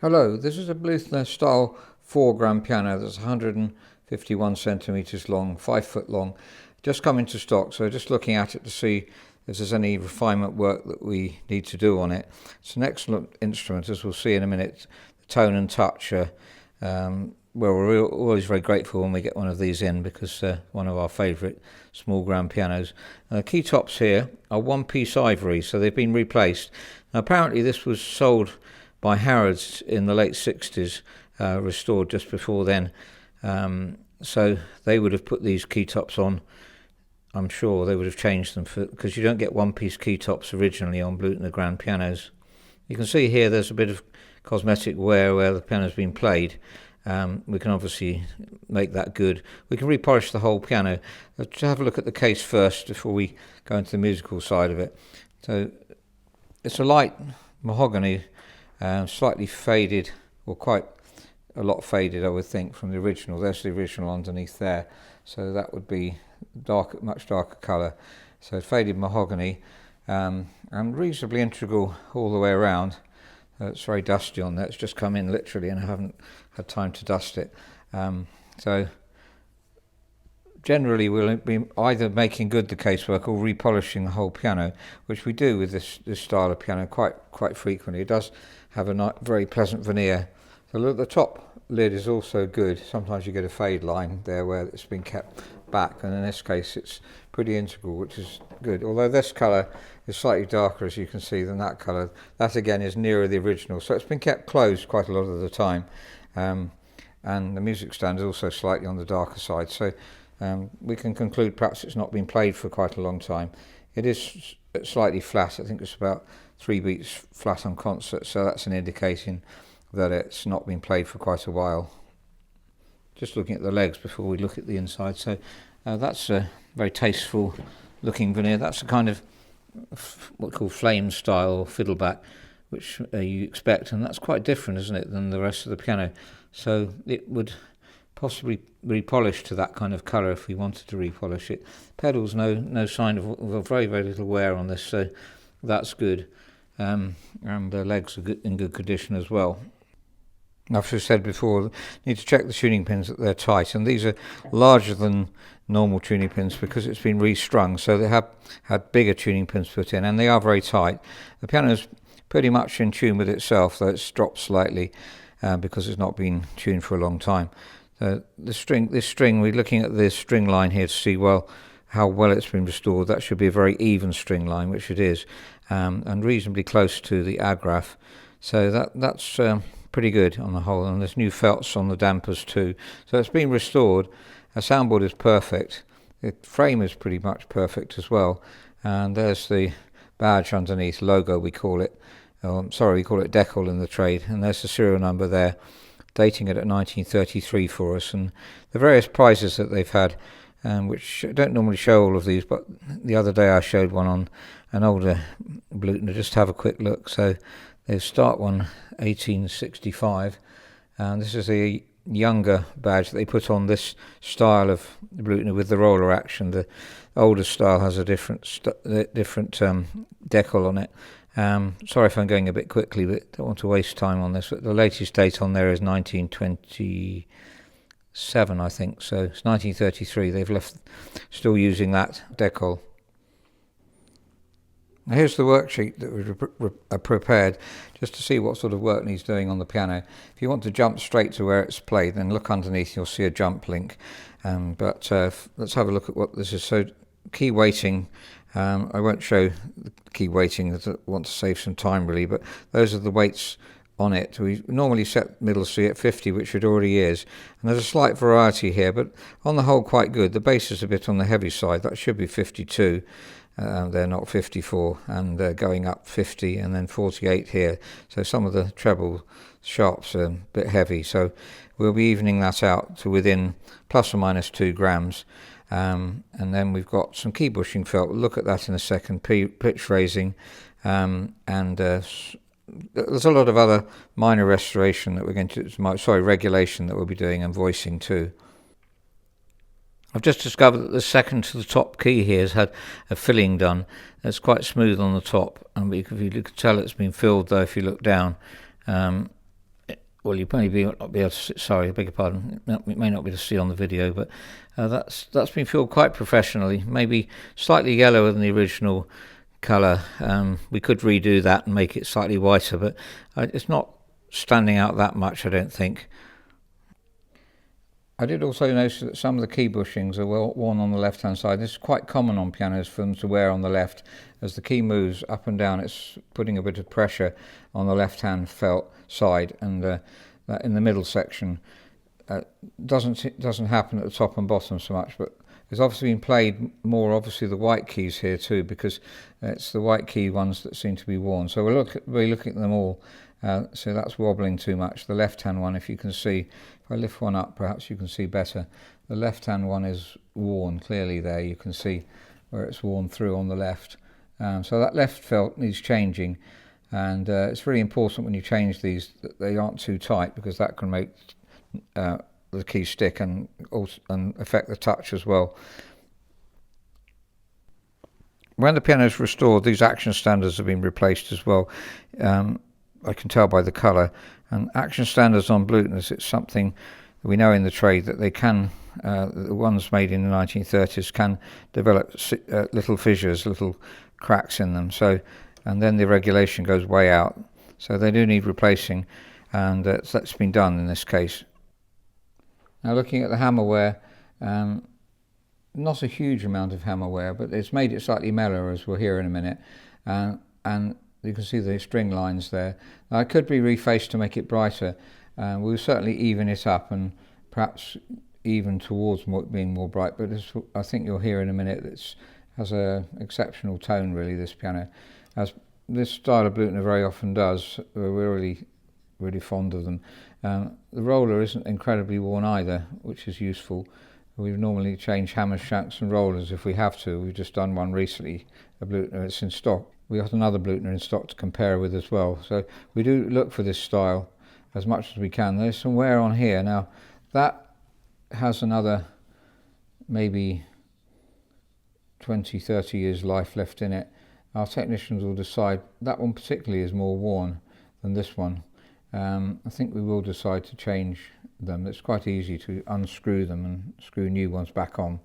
Hello, this is a Bluthner style 4-gram piano that's 151 centimetres long, 5 foot long, just come into stock, so just looking at it to see if there's any refinement work that we need to do on it. It's an excellent instrument, as we'll see in a minute. The tone and touch, well, we're always very grateful when we get one of these in, because one of our favourite small grand pianos. The key tops here are one-piece ivory, so they've been replaced. Now, apparently this was sold by Harrods in the late 60s, restored just before then. So they would have put these key tops on. I'm sure they would have changed them, because you don't get one-piece key tops originally on Blüthner grand pianos. You can see here there's a bit of cosmetic wear where the piano's been played. We can obviously make that good. We can repolish the whole piano. Let's have a look at the case first before we go into the musical side of it. So it's a light mahogany, slightly faded, or quite a lot faded, I would think, from the original. There's the original underneath there, so that would be dark, much darker colour. So faded mahogany, and reasonably integral all the way around. It's very dusty on there. It's just come in literally, and I haven't had time to dust it. So generally we'll be either making good the casework or repolishing the whole piano, which we do with this style of piano quite frequently. It does have a very pleasant veneer. So look, the top lid is also good. Sometimes you get a fade line there where it's been kept back, and in this case it's pretty integral, which is good. Although this colour is slightly darker, as you can see, than that colour. That again is nearer the original, so it's been kept closed quite a lot of the time. And the music stand is also slightly on the darker side, so we can conclude perhaps it's not been played for quite a long time. It is slightly flat. I think it's about 3 beats flat on concert, so that's an indication that it's not been played for quite a while. Just looking at the legs before we look at the inside. So that's a very tasteful looking veneer. That's a kind of what we call flame style fiddleback, which you expect, and that's quite different, isn't it, than the rest of the piano. So it would possibly repolish to that kind of colour if we wanted to repolish it. Pedals, no sign of very little wear on this, so that's good. And the legs are in good condition as well. I've just said before, you need to check the tuning pins that they're tight, and these are larger than normal tuning pins because it's been restrung, so they have had bigger tuning pins put in, and they are very tight. The piano is pretty much in tune with itself, though it's dropped slightly because it's not been tuned for a long time. This string, we're looking at this string line here to see how well it's been restored. That should be a very even string line, which it is, and reasonably close to the agraffe. So that's pretty good on the whole, and there's new felts on the dampers too. So it's been restored. The soundboard is perfect. The frame is pretty much perfect as well. And there's the badge underneath, logo we call it. We call it decal in the trade. And there's the serial number there, dating it at 1933 for us. And the various prizes that they've had, which I don't normally show all of these, but the other day I showed one on an older Blüthner. Just have a quick look. So they start one 1865, and this is a younger badge that they put on this style of Blüthner with the roller action. The older style has a different decal on it. Sorry if I'm going a bit quickly, but don't want to waste time on this. But the latest date on there is 1927, I think. So it's 1933. They've left still using that decal. Now here's the worksheet that we prepared just to see what sort of work needs doing on the piano. If you want to jump straight to where it's played, then look underneath, you'll see a jump link. But let's have a look at what this is. So key weighting, I won't show the key weighting, I want to save some time really, but those are the weights on it. We normally set middle C at 50, which it already is, and there's a slight variety here, but on the whole quite good. The bass is a bit on the heavy side, that should be 52. They're not 54, and they're going up 50 and then 48 here. So some of the treble sharps are a bit heavy. So we'll be evening that out to within plus or minus 2 grams. And then we've got some key bushing felt. We'll look at that in a second. Pitch raising, and there's a lot of other minor restoration that we're going to, regulation that we'll be doing, and voicing too. I've just discovered that the second to the top key here has had a filling done. It's quite smooth on the top, and you can tell it's been filled though if you look down. well, you probably not be able to see, sorry, I beg your pardon, it may not be able to see on the video, but that's been filled quite professionally, maybe slightly yellower than the original colour. We could redo that and make it slightly whiter, but it's not standing out that much, I don't think. I did also notice that some of the key bushings are worn on the left hand side. This is quite common on pianos for them to wear on the left. As the key moves up and down, it's putting a bit of pressure on the left hand felt side, and that in the middle section doesn't happen at the top and bottom so much, but it's obviously been played more, obviously the white keys here too, because it's the white key ones that seem to be worn. So we're looking at them all. So that's wobbling too much. The left hand one, if you can see, if I lift one up, perhaps you can see better. The left hand one is worn clearly there. You can see where it's worn through on the left. So that left felt needs changing, and it's really important when you change these that they aren't too tight, because that can make the key stick and affect the touch as well. When the piano is restored, these action standards have been replaced as well. I can tell by the colour. And action standards on Bluthners, it's something we know in the trade that they can, the ones made in the 1930s can develop little fissures, little cracks in them. So, and then the regulation goes way out. So they do need replacing, and that's been done in this case. Now looking at the hammer wear, not a huge amount of hammer wear, but it's made it slightly mellower, as we'll hear in a minute. And you can see the string lines there. Now, it could be refaced to make it brighter. We'll certainly even it up and perhaps even towards being more bright, but I think you'll hear in a minute it has an exceptional tone, really, this piano. As this style of Blüthner very often does, we're really fond of them. The roller isn't incredibly worn either, which is useful. We normally change hammers, shanks and rollers if we have to. We've just done one recently, a Blüthner, it's in stock. We got another Blüthner in stock to compare with as well. So we do look for this style as much as we can. There's some wear on here. Now that has another maybe 20, 30 years life left in it. Our technicians will decide. That one particularly is more worn than this one. I think we will decide to change them. It's quite easy to unscrew them and screw new ones back on.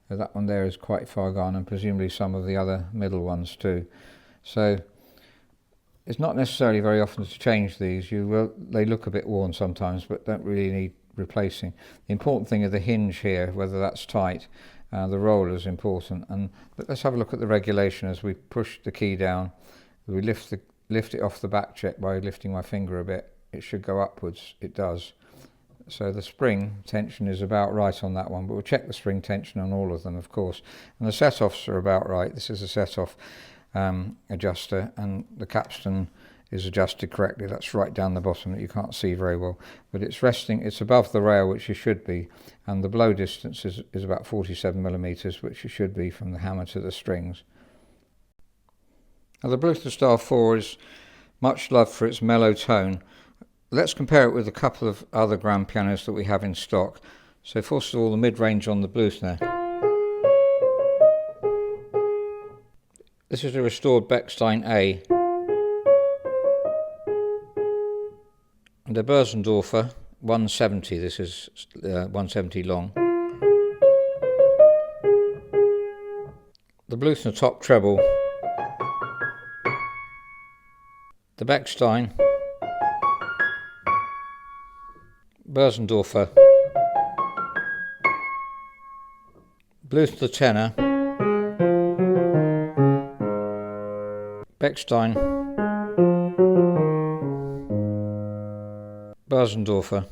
That one there is quite far gone, and presumably some of the other middle ones too. So it's not necessarily very often to change these. They look a bit worn sometimes, but don't really need replacing. The important thing is the hinge here, whether that's tight. The roller is important. And let's have a look at the regulation as we push the key down. We lift it off the back check by lifting my finger a bit. It should go upwards. It does. So the spring tension is about right on that one, but we'll check the spring tension on all of them, of course. And the set-offs are about right. This is a set-off adjuster, and the capstan is adjusted correctly. That's right down the bottom that you can't see very well, but it's resting, it's above the rail, which it should be, and the blow distance is about 47 millimeters, which it should be from the hammer to the strings. Now the Bluthner Style 4 is much loved for its mellow tone. Let's compare it with a couple of other grand pianos that we have in stock. So first of all, the mid-range on the Bluthner. This is a restored Bechstein A and a Bösendorfer 170. This is 170 long. The Bluthner top treble. The Bechstein Bösendorfer. Bluthner tenor. Bechstein Bösendorfer.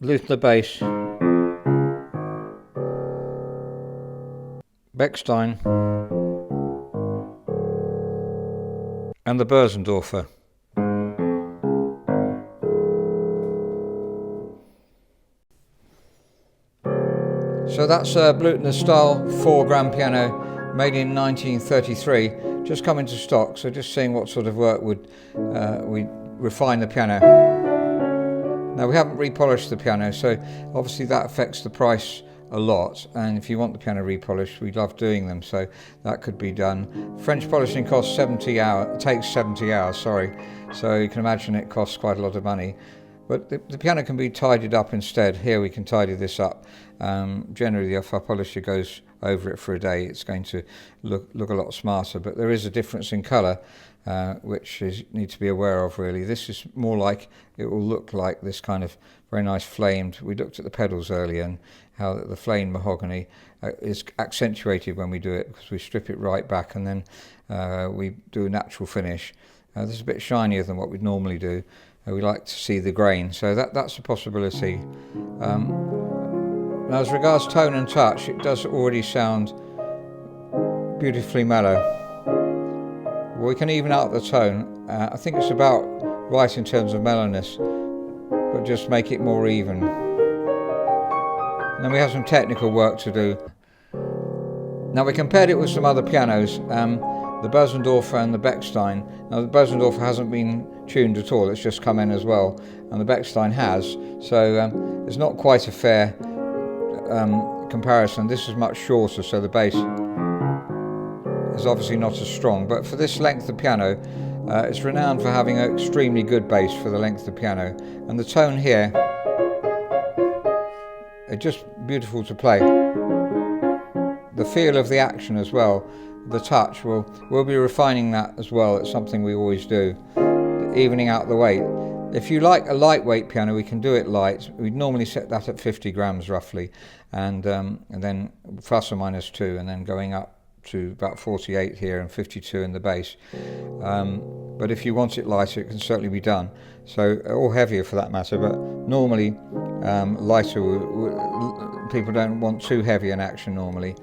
Bluthner bass. Bechstein and the Bösendorfer. So that's a Bluthner Style 4 grand piano made in 1933, just come into stock. So just seeing what sort of work would we refine the piano. Now we haven't repolished the piano, so obviously that affects the price a lot, and if you want the piano repolished, we love doing them, so that could be done. French polishing costs 70 hours, takes 70 hours, sorry, so you can imagine it costs quite a lot of money. But the piano can be tidied up instead. Here we can tidy this up. Generally, if our polisher goes over it for a day, it's going to look a lot smarter, but there is a difference in colour, which you need to be aware of really. This is more like, it will look like this kind of very nice flamed. We looked at the pedals earlier and how the flamed mahogany is accentuated when we do it, because we strip it right back and then we do a natural finish. This is a bit shinier than what we'd normally do. We like to see the grain, so that's a possibility. Now as regards tone and touch, it does already sound beautifully mellow. We can even out the tone. I think it's about right in terms of mellowness, but just make it more even. And then we have some technical work to do. Now we compared it with some other pianos, the Bösendorfer and the Bechstein. Now the Bösendorfer hasn't been tuned at all, it's just come in as well, and the Bechstein has, so it's not quite a fair comparison. This is much shorter, so the bass is obviously not as strong, but for this length of piano, it's renowned for having an extremely good bass for the length of piano, and the tone here, it's just beautiful to play. The feel of the action as well, the touch, we'll be refining that as well. It's something we always do, evening out the weight. If you like a lightweight piano, we can do it light. We'd normally set that at 50 grams roughly, and then plus or minus 2, and then going up to about 48 here and 52 in the bass. But if you want it lighter, it can certainly be done. So, or heavier for that matter, but normally lighter, people don't want too heavy an action normally.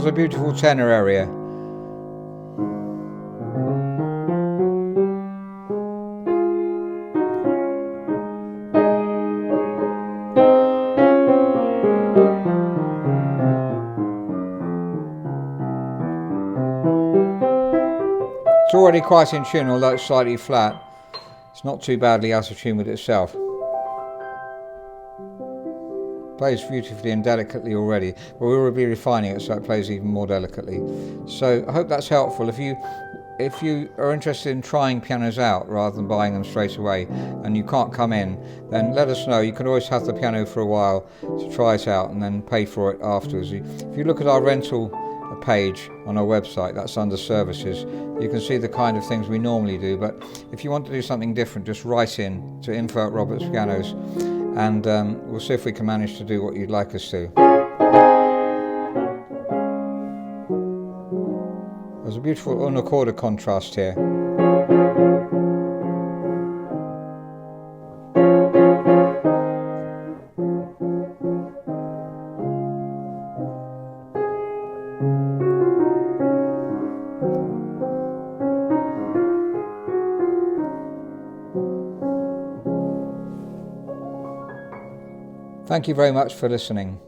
A beautiful tenor area. It's already quite in tune, although it's slightly flat. It's not too badly out of tune with itself. Plays beautifully and delicately already, but we will be refining it so it plays even more delicately. So I hope that's helpful. If you are interested in trying pianos out rather than buying them straight away, and you can't come in, then let us know. You can always have the piano for a while to try it out and then pay for it afterwards. If you look at our rental page on our website, that's under services, you can see the kind of things we normally do, but if you want to do something different, just write in to info@robertspianos, and we'll see if we can manage to do what you'd like us to. There's a beautiful unrecorded contrast here. Thank you very much for listening.